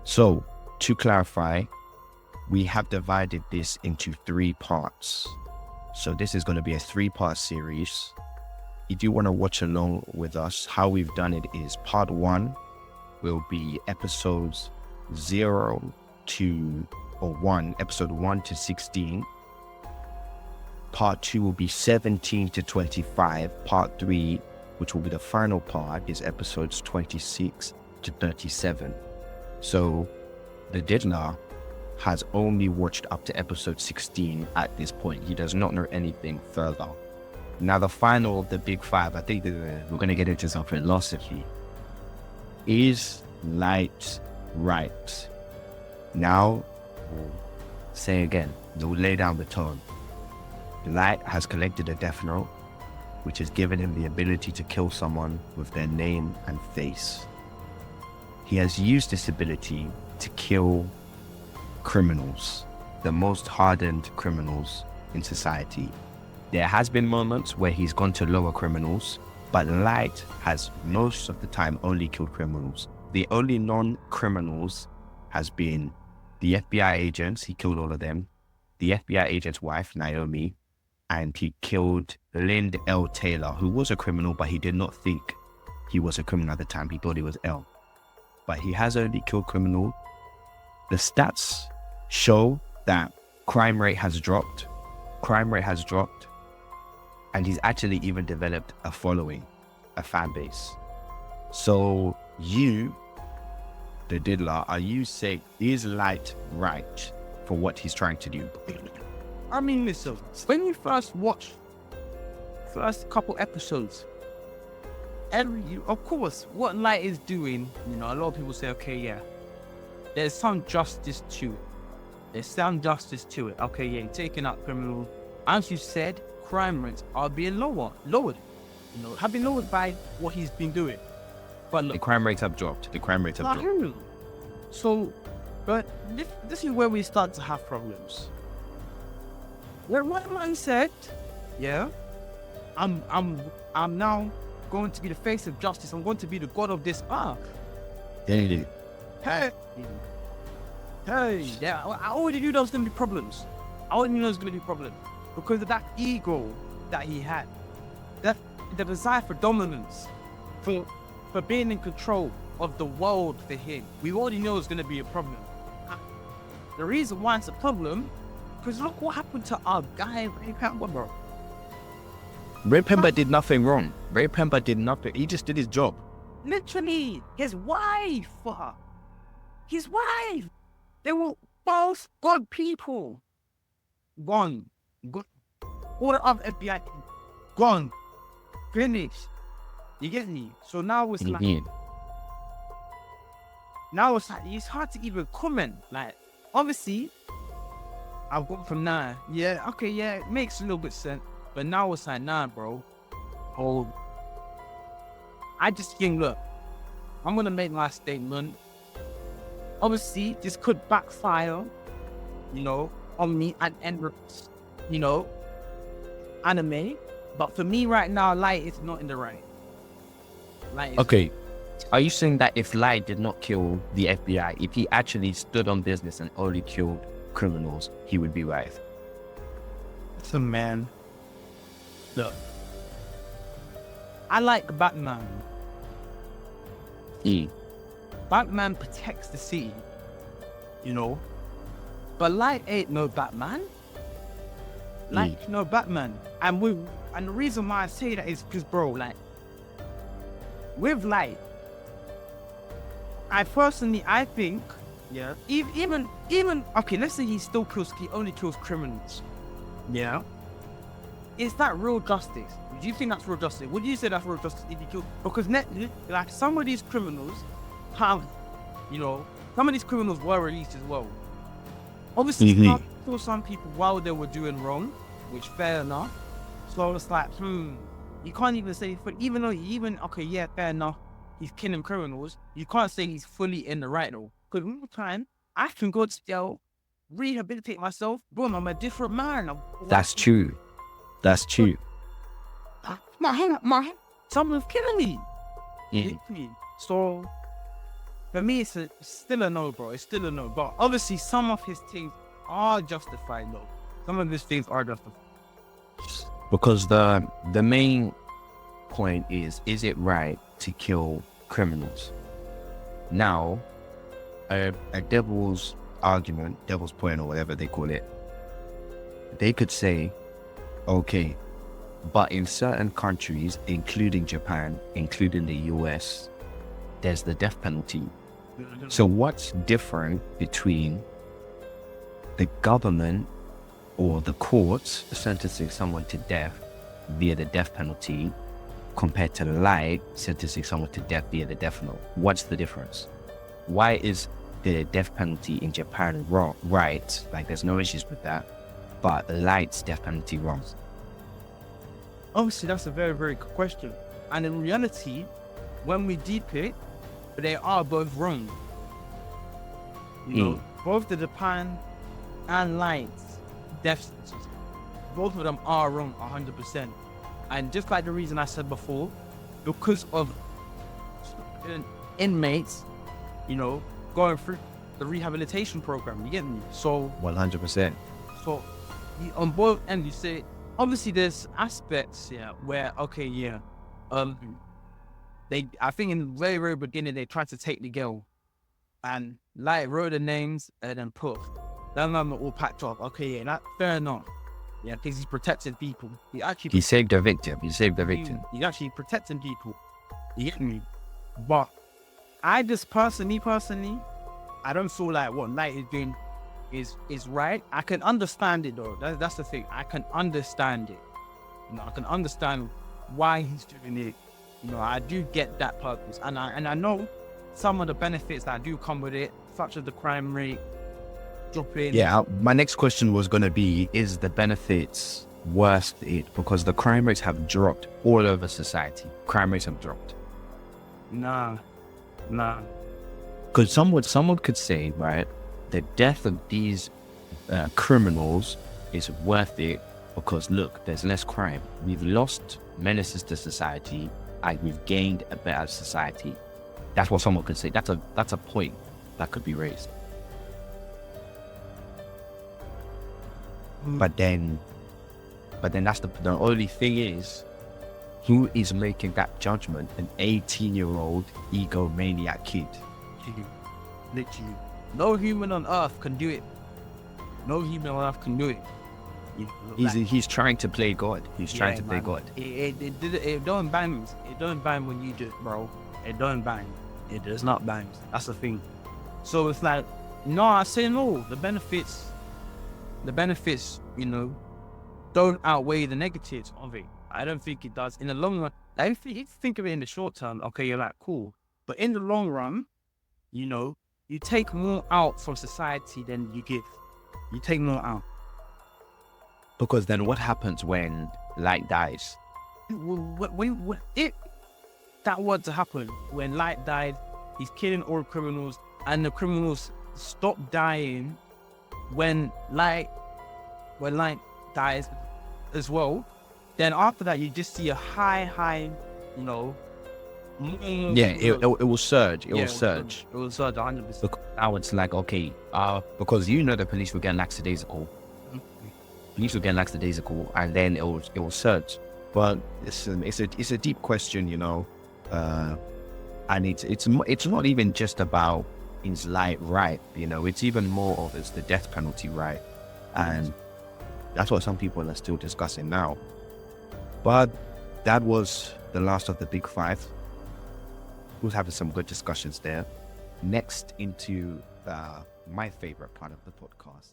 So, to clarify, we have divided this into 3 parts. So this is going to be a 3-part series. If you want to watch along with us, how we've done it is part 1 will be episodes 0 to, or 1, episode 1 to 16. Part 2 will be 17 to 25. Part 3, which will be the final part, is episodes 26 to 37. So the Diddler has only watched up to episode 16 at this point. He does not know anything further. Now the final of the big 5, I think we're going to get into some philosophy. Is light right? Now, we'll say again, we'll lay down the tone. Light has collected a death note, which has given him the ability to kill someone with their name and face. He has used this ability to kill criminals, the most hardened criminals in society. There has been moments where he's gone to lower criminals, but Light has most of the time only killed criminals. The only non-criminals has been the FBI agents, he killed all of them, the FBI agent's wife, Naomi, and he killed Lind L. Taylor, who was a criminal, but he did not think he was a criminal at the time. He thought he was L. But he has only killed criminals. The stats show that crime rate has dropped, and he's actually even developed a following, a fan base. So you, the Diddler, are you saying, is Light right for what he's trying to do? I mean, listen, when you first watch first couple episodes, of course, what Light is doing, a lot of people say, okay, yeah, there's some justice to it. Okay, yeah, taking out criminals. As you said, crime rates are being lowered. Have been lowered by what he's been doing. But look, the crime rates have dropped. So, but this is where we start to have problems. Where one man said, yeah, I'm now going to be the face of justice. I'm going to be the god of this earth. Hey, yeah, I already knew there was going to be problems. Because of that ego that he had, that the desire for dominance, for being in control of the world for him. We already know it's going to be a problem. The reason why it's a problem, because look what happened to our guy, Ray Pember, bro. Ray Pember did nothing wrong. Ray Pember did nothing. He just did his job. Literally, his wife. They were both good people. Gone. All the other FBI, gone. Finished. You get me? So now it's like, it's hard to even comment. Like, obviously, I've gone from nah, yeah, okay, yeah, it makes a little bit sense. But now it's like, nah, bro. Hold. I just think, look, I'm gonna make my statement. Obviously, this could backfire, on me and end, anime. But for me right now, Light is not in the right. Okay. Are you saying that if Light did not kill the FBI, if he actually stood on business and only killed criminals, he would be right? It's a man. Look, I like Batman. Batman protects the city, But Light ain't no Batman. Light no Batman. And the reason why I say that is because, bro, with Light, I think, yeah, even okay, let's say he only kills criminals. Yeah. Is that real justice? Do you think that's real justice? Would you say that's real justice if you kill? Because some of these criminals have, some of these criminals were released as well. Obviously, you kill some people while they were doing wrong, which fair enough. So it's like, you can't even say, but even though okay, yeah, fair enough, he's killing criminals, you can't say he's fully in the right though. Because one time, I can go to jail, rehabilitate myself, boom, I'm a different man. That's true. My hand, someone's killing me. So, For me, it's still a no, bro. It's still a no. But obviously, some of his things are justified, though. Some of his things are justified. Because the main point is it right to kill criminals? Now, a devil's argument, devil's point, or whatever they call it, they could say, okay, but in certain countries, including Japan, including the US, there's the death penalty. So what's different between the government or the courts sentencing someone to death via the death penalty compared to light sentencing someone to death via the death penalty? What's the difference? Why is the death penalty in Japan wrong? Right, like there's no issues with that, but the light's death penalty wrong? Obviously, that's a very, very good question. And in reality, when we deep it, they are both wrong. You know, both the Japan and Light's death sentences, both of them are wrong 100%. And just like the reason I said before, because of inmates, you know, going through the rehabilitation program, you get me? So 100%. So on both ends, you say, obviously there's aspects, where, okay, I think in the very, very beginning, they tried to take the girl and like wrote the names and then put that number all packed up. Okay, that's fair enough. Yeah, because he's protecting people. He saved the victim. He's actually protecting people. You get me? But I just personally, I don't feel like what Light is doing is right. I can understand it though. That's the thing. I can understand it. You know, I can understand why he's doing it. You know, I do get that purpose, and I know some of the benefits that do come with it, such as the crime rate dropping. Yeah, my next question was going to be, is the benefits worth it? Because the crime rates have dropped all over society. Crime rates have dropped. Nah. Because someone could say, right, the death of these criminals is worth it because look, there's less crime. We've lost menaces to society, and we've gained a better society. That's what someone could say. That's a point that could be raised. But then that's the only thing is, who is making that judgment? An 18-year-old egomaniac kid. Literally. No human on earth can do it. No human on earth can do it. You know, He's trying to play God. He's trying to play God. It don't bang. It don't bang when you do it, bro. It don't bang. It does not bang. That's the thing. So it's like, no, I say no. The benefits, you know, don't outweigh the negatives of it. I don't think it does. In the long run, if you think of it in the short term, okay, you're like, cool. But in the long run, you know, you take more out from society than you give. You take more out. Because then what happens when Light dies? If that were to happen, when Light died, he's killing all criminals, and the criminals stop dying when Light dies as well, then after that you just see a high, you know. It will surge. It will surge. It will surge 100%. Look, now it's like, okay, because you know the police were getting lackadaisical. Police were getting lackadaisical, and then it will surge. But it's a deep question, you know, and it's not even just about is Light right, you know, it's even more of it's the death penalty right, and that's what some people are still discussing now. But that was the last of the big five. We was having some good discussions there. Next into my favorite part of the podcast.